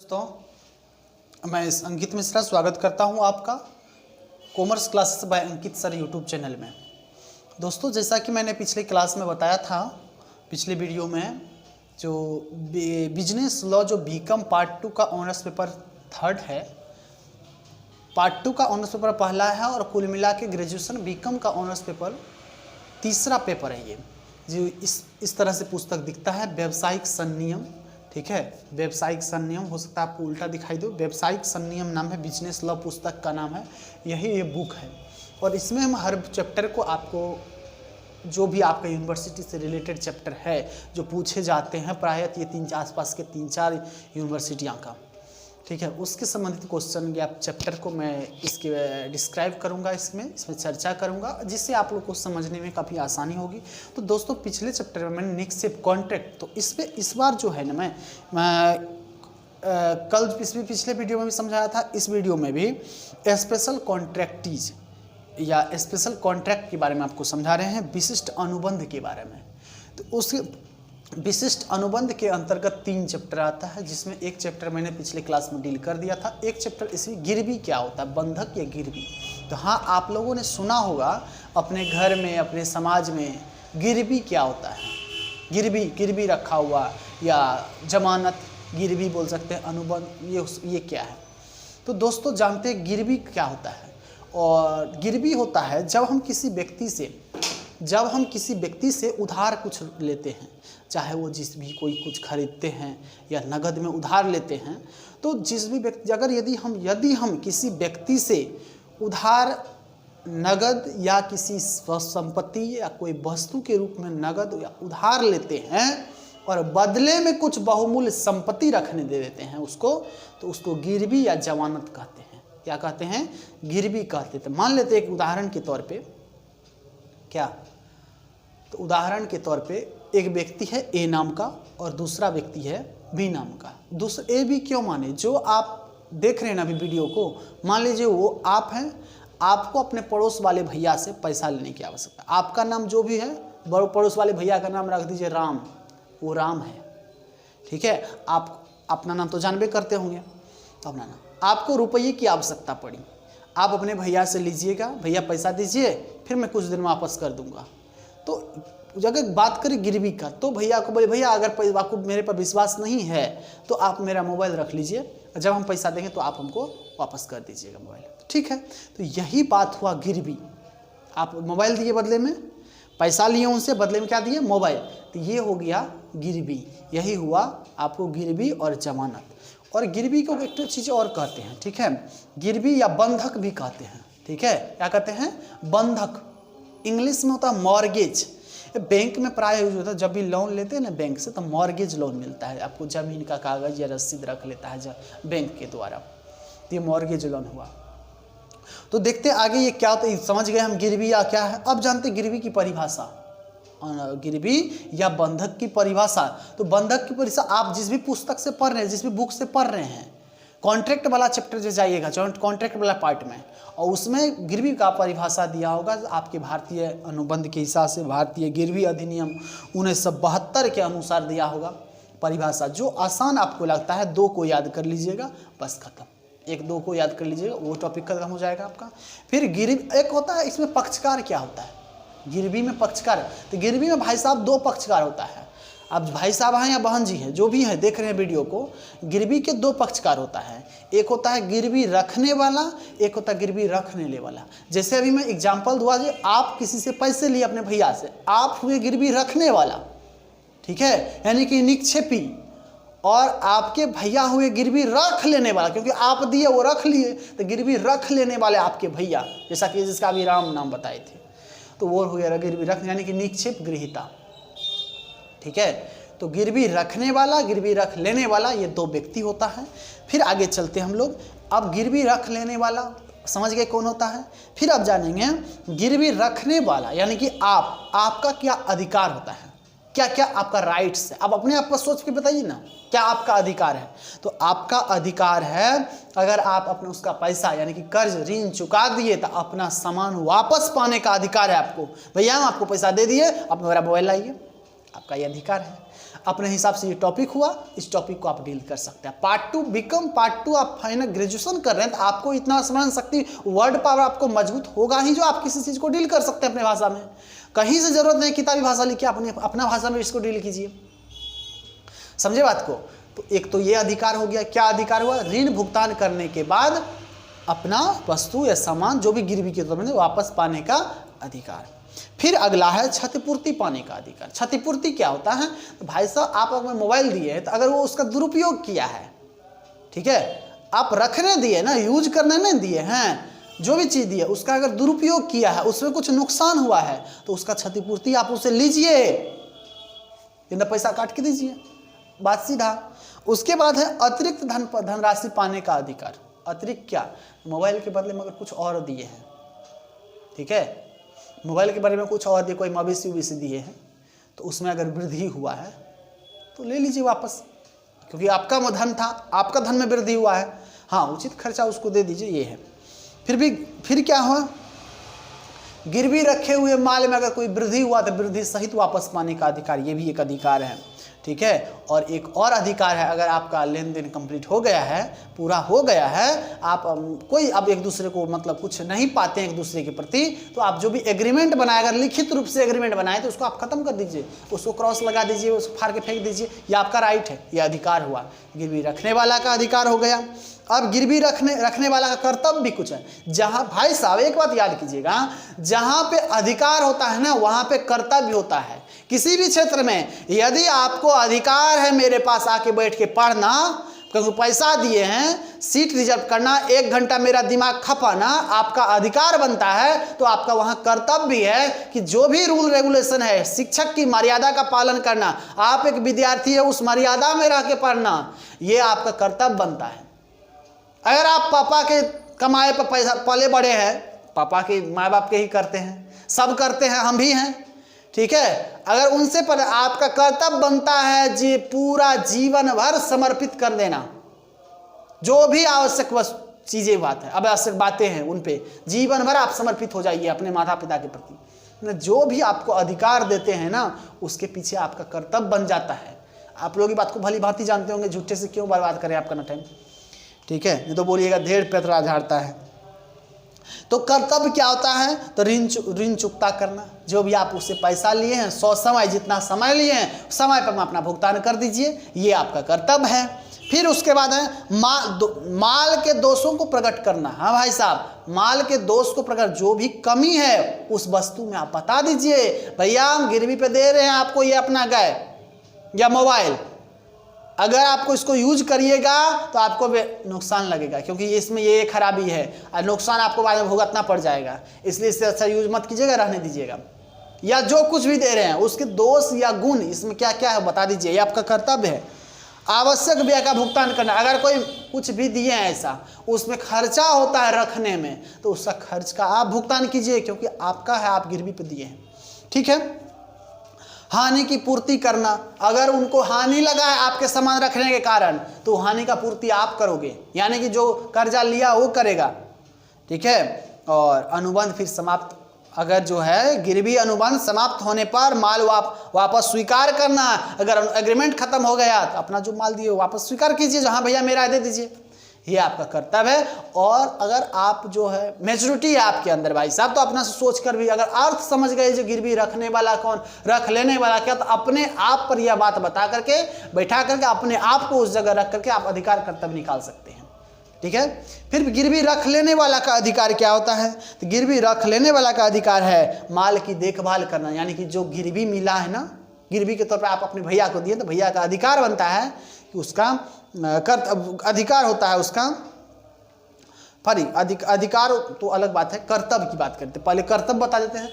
दोस्तों, मैं अंकित मिश्रा स्वागत करता हूं आपका कॉमर्स क्लासेस बाय अंकित सर यूट्यूब चैनल में। दोस्तों, जैसा कि मैंने पिछले क्लास में बताया था, पिछले वीडियो में जो बिजनेस लॉ जो बीकॉम पार्ट 2 का ऑनर्स पेपर 3 है, पार्ट 2 का ऑनर्स पेपर पहला है और कुल मिला के ग्रेजुएशन बीकॉम का ऑनर्स पेपर तीसरा पेपर है। ये जो इस तरह से पुस्तक दिखता है, व्यावसायिक संनियम। ठीक है, व्यावसायिक संनियम, हो सकता है आपको उल्टा दिखाई दो, व्यावसायिक संनियम नाम है, बिजनेस लॉ पुस्तक का नाम है, यही ये बुक है। और इसमें हम हर चैप्टर को आपको जो भी आपका यूनिवर्सिटी से रिलेटेड चैप्टर है जो पूछे जाते हैं, प्रायः ये आसपास के 3-4 यूनिवर्सिटियाँ का, ठीक है, उसके संबंधित क्वेश्चन या चैप्टर को मैं इसके डिस्क्राइब करूंगा, इसमें चर्चा करूंगा, जिससे आप लोग को समझने में काफ़ी आसानी होगी। तो दोस्तों, पिछले चैप्टर में मैंने निक्षेप कॉन्ट्रैक्ट, तो इस बार जो है ना मैं कल पिछले वीडियो में भी समझाया था, इस वीडियो में भी स्पेशल कॉन्ट्रैक्टीज या स्पेशल कॉन्ट्रैक्ट के बारे में आपको समझा रहे हैं, विशिष्ट अनुबंध के बारे में। तो उस विशिष्ट अनुबंध के अंतर्गत 3 चैप्टर आता है, जिसमें एक चैप्टर मैंने पिछले क्लास में डील कर दिया था। एक चैप्टर इसमें गिरवी क्या होता है, बंधक या गिरवी। तो हाँ, आप लोगों ने सुना होगा अपने घर में, अपने समाज में गिरवी क्या होता है, गिरवी रखा हुआ या जमानत गिरवी बोल सकते हैं, अनुबंध, ये क्या है। तो दोस्तों, जानते हैं गिरवी क्या होता है। और गिरवी होता है जब हम किसी व्यक्ति से उधार कुछ लेते हैं, चाहे वो कोई कुछ खरीदते हैं या नगद में उधार लेते हैं, तो जिस भी व्यक्ति अगर यदि हम किसी व्यक्ति से उधार नगद या किसी संपत्ति या कोई वस्तु के रूप में नगद या उधार लेते हैं और बदले में कुछ बहुमूल्य संपत्ति रखने दे देते हैं उसको, तो उसको गिरवी या जमानत कहते हैं। क्या कहते हैं? गिरवी कहते हैं। मान लेते हैं एक उदाहरण के तौर पे, तो उदाहरण के तौर पे एक व्यक्ति है ए नाम का और दूसरा व्यक्ति है बी नाम का। दूसरा ए बी क्यों माने, जो आप देख रहे हैं ना अभी वीडियो को, मान लीजिए वो आप हैं, आपको अपने पड़ोस वाले भैया से पैसा लेने की आवश्यकता। आपका नाम जो भी है, पड़ोस वाले भैया का नाम रख दीजिए राम, वो राम है, ठीक है। आप अपना नाम तो जानबे करते होंगे, तो अपना नाम, आपको रुपये की आवश्यकता पड़ी, आप अपने भैया से लीजिएगा, भैया पैसा दीजिए, फिर मैं कुछ दिन में वापस कर दूंगा। तो अगर बात करें गिरवी का, तो भैया को बोले, भैया अगर आपको मेरे पर विश्वास नहीं है तो आप मेरा मोबाइल रख लीजिए, जब हम पैसा देंगे तो आप हमको वापस कर दीजिएगा मोबाइल, ठीक है। तो यही बात हुआ गिरवी। आप मोबाइल दिए बदले में, पैसा लिए उनसे, बदले में क्या दिए? मोबाइल। तो ये हो गया गिरवी, यही हुआ आपको गिरवी और जमानत। और गिरवी को एक चीज़ और कहते हैं, ठीक है, गिरवी या बंधक भी कहते हैं, ठीक है। क्या कहते हैं? बंधक। इंग्लिश में होता है मॉर्गेज। बैंक में प्राय यूज होता है, जब भी लोन लेते हैं ना बैंक से, तो मॉर्गेज लोन मिलता है आपको, जमीन का कागज या रसीद रख लेता है बैंक के द्वारा, तो ये मॉर्गेज लोन हुआ। तो देखते आगे ये क्या होता है, समझ गए हम गिरवी या क्या है। अब जानते गिरवी की परिभाषा, गिरवी या बंधक की परिभाषा। तो बंधक की परिभाषा आप जिस भी पुस्तक से पढ़ रहे हैं, जिस भी बुक से पढ़ रहे हैं, कॉन्ट्रैक्ट वाला चैप्टर जो जाइएगा, कॉन्ट्रैक्ट वाला पार्ट में, और उसमें गिरवी का परिभाषा दिया होगा आपके भारतीय अनुबंध के हिसाब से, भारतीय गिरवी अधिनियम 1972 के अनुसार दिया होगा परिभाषा। जो आसान आपको लगता है, 2 को याद कर लीजिएगा, बस खत्म। 1-2 को याद कर लीजिएगा, वो टॉपिक खत्म हो जाएगा आपका। फिर गिरवी एक होता है, इसमें पक्षकार क्या होता है, गिरवी में पक्षकार। तो गिरवी में भाई साहब 2 पक्षकार होता है। अब भाई साहब हैं या बहन जी हैं, जो भी है देख रहे हैं वीडियो को, गिरवी के 2 पक्षकार होता है। एक होता है गिरवी रखने वाला, एक होता है गिरवी रखने वाला। जैसे अभी मैं एग्जांपल दूंगा, जी आप किसी से पैसे लिए अपने भैया से, आप हुए गिरवी रखने वाला, ठीक है, यानी कि निक्षेपी, और आपके भैया हुए गिरवी रख लेने वाला, क्योंकि आप दिए वो रख लिए, तो गिरवी रख लेने वाले आपके भैया, जैसा कि जिसका अभी राम नाम बताए थे, तो वो हुए गिरवी रख, यानी कि निक्षेप गृहीता, ठीक है। तो गिरवी रखने वाला, गिरवी रख लेने वाला, ये 2 व्यक्ति होता है। फिर आगे चलते हम लोग। अब गिरवी रख लेने वाला समझ गए कौन होता है। फिर अब जानेंगे गिरवी रखने वाला, यानी कि आपका क्या अधिकार होता है, क्या क्या आपका राइट्स है। अब अपने आप को सोच के बताइए ना, क्या आपका अधिकार है। तो आपका अधिकार है, अगर आप अपने उसका पैसा यानी कि कर्ज ऋण चुका दिए, तो अपना सामान वापस पाने का अधिकार है आपको। भैया हम आपको पैसा दे दिए, आप मेरा मोबाइल लाइए, आपका ये अधिकार है। अपने हिसाब से ये टॉपिक हुआ, इस टॉपिक को आप डील कर सकते हैं। पार्ट 2 बिकम पार्ट 2 आप फाइनल ग्रेजुएशन कर रहे हैं तो आपको इतना स्मरण शक्ति, वर्ड पावर आपको मजबूत होगा ही जो आप किसी चीज़ को डील कर सकते हैं अपने भाषा में। कहीं से जरूरत नहीं किताबी भाषा लिखिए, अपना भाषा में इसको डील कीजिए। समझे बात को? तो एक तो ये अधिकार हो गया। क्या अधिकार हुआ? ऋण भुगतान करने के बाद अपना वस्तु या सामान जो भी गिरवी के तौर में वापस पाने का अधिकार। फिर अगला है क्षतिपूर्ति पाने का अधिकार। क्षतिपूर्ति क्या होता है? तो भाई साहब आप अगर मोबाइल दिए हैं तो अगर वो उसका दुरुपयोग किया है, ठीक है, आप रखने दिए ना, यूज करने नहीं दिए हैं, जो भी चीज़ दी है उसका अगर दुरुपयोग किया है, उसमें कुछ नुकसान हुआ है तो उसका क्षतिपूर्ति आप उसे लीजिए, इतना पैसा काट के दीजिए, बात सीधा। उसके बाद है अतिरिक्त धनराशि पाने का अधिकार। अतिरिक्त क्या? मोबाइल के बदले में अगर कुछ और दिए हैं, ठीक है, मोबाइल के बारे में कुछ और दिए, कोई मवेशी उवेशी दिए हैं तो उसमें अगर वृद्धि हुआ है तो ले लीजिए वापस, क्योंकि आपका धन था, आपका धन में वृद्धि हुआ है, हाँ उचित खर्चा उसको दे दीजिए, ये है। फिर क्या हुआ? गिरवी रखे हुए माल में अगर कोई वृद्धि हुआ तो वृद्धि सहित वापस पाने का अधिकार, ये भी एक अधिकार है, ठीक है। और एक और अधिकार है, अगर आपका लेन देन कंप्लीट हो गया है, पूरा हो गया है, आप कोई अब एक दूसरे को मतलब कुछ नहीं पाते हैं एक दूसरे के प्रति, तो आप जो भी एग्रीमेंट बनाए, अगर लिखित रूप से एग्रीमेंट बनाए तो उसको आप खत्म कर दीजिए, उसको क्रॉस लगा दीजिए, उसको फाड़ के फेंक दीजिए, ये आपका राइट है, ये अधिकार हुआ। गिरवी रखने वाला का अधिकार हो गया। अब गिरवी रखने वाला का कर्तव्य भी कुछ है। जहां भाई साहब एक बात याद कीजिएगा, जहां पे अधिकार होता है ना वहां पे कर्तव्य होता है। किसी भी क्षेत्र में यदि आपको अधिकार है मेरे पास आके बैठ के पढ़ना, क्योंकि पैसा दिए हैं, सीट रिजर्व करना, 1 घंटा मेरा दिमाग खपाना आपका अधिकार बनता है, तो आपका वहां कर्तव्य भी है कि जो भी रूल रेगुलेशन है, शिक्षक की मर्यादा का पालन करना, आप एक विद्यार्थी है उस मर्यादा में रह के पढ़ना, ये आपका कर्तव्य बनता है। अगर आप पापा के कमाए पर पैसा पले बड़े हैं, पापा के माँ बाप के ही करते हैं, सब करते हैं, हम भी हैं, ठीक है, अगर उनसे पर आपका कर्तव्य बनता है जी पूरा जीवन भर समर्पित कर देना, जो भी आवश्यक चीज़ें बात है, अब आवश्यक बातें हैं उन पे जीवन भर आप समर्पित हो जाइए अपने माता पिता के प्रति। जो भी आपको अधिकार देते हैं ना उसके पीछे आपका कर्तव्य बन जाता है। आप लोग की बात को भली भांति जानते होंगे, झूठे से क्यों बर्बाद करें आपका ना टाइम, ठीक है, नहीं तो बोलिएगा ढेर पैतरा झाड़ता है। तो कर्तव्य क्या होता है? तो ऋण चुकता करना, जो भी आप उससे पैसा लिए हैं, 100 समय जितना समय लिए हैं समय पर अपना भुगतान कर दीजिए, ये आपका कर्तव्य है। फिर उसके बाद है माल के दोषों को प्रकट करना। हाँ भाई साहब, माल के दोष को प्रकट, जो भी कमी है उस वस्तु में आप बता दीजिए, भैया हम गिरवी पे दे रहे हैं आपको ये अपना गाय या मोबाइल, अगर आपको इसको यूज करिएगा तो आपको नुकसान लगेगा, क्योंकि इसमें ये खराबी है और नुकसान आपको बाद में भुगतना पड़ जाएगा, इसलिए इससे अच्छा यूज मत कीजिएगा, रहने दीजिएगा। या जो कुछ भी दे रहे हैं उसके दोष या गुण इसमें क्या क्या है बता दीजिए, ये आपका कर्तव्य है। आवश्यक व्यय का भुगतान करना, अगर कोई कुछ भी दिए हैं ऐसा उसमें खर्चा होता है रखने में, तो उसका खर्च का आप भुगतान कीजिए, क्योंकि आपका है, आप गिरवी पे दिए हैं, ठीक है। हानि की पूर्ति करना, अगर उनको हानि लगा है आपके सामान रखने के कारण तो हानि का पूर्ति आप करोगे, यानी कि जो कर्जा लिया वो करेगा, ठीक है। और अनुबंध फिर समाप्त, अगर जो है गिरवी अनुबंध समाप्त होने पर माल वापस स्वीकार करना, अगर एग्रीमेंट खत्म हो गया तो अपना जो माल दिए वापस स्वीकार कीजिए, जहाँ भैया मेरा दे दीजिए, ये आपका कर्तव्य है। और अगर आप जो है मेच्योरिटी है आपके अंदर भाई साहब, तो अपना सोच कर भी अगर अर्थ समझ गए जो गिरवी रखने वाला कौन, रख लेने वाला क्या, तो अपने आप पर यह बात बता करके बैठा करके अपने आप को उस जगह रख करके आप अधिकार कर्तव्य निकाल सकते हैं, ठीक है। फिर गिरवी रख लेने वाला का अधिकार क्या होता है? तो गिरवी रख लेने वाला का अधिकार है माल की देखभाल करना, यानी कि जो गिरवी मिला है ना, गिरवी के तौर पर आप अपने भैया को दिए तो भैया का अधिकार बनता है कि उसका अधिकार होता है उसका, अधिकार तो अलग बात है, कर्तव्य की बात करते हैं, पहले कर्तव्य बता देते हैं।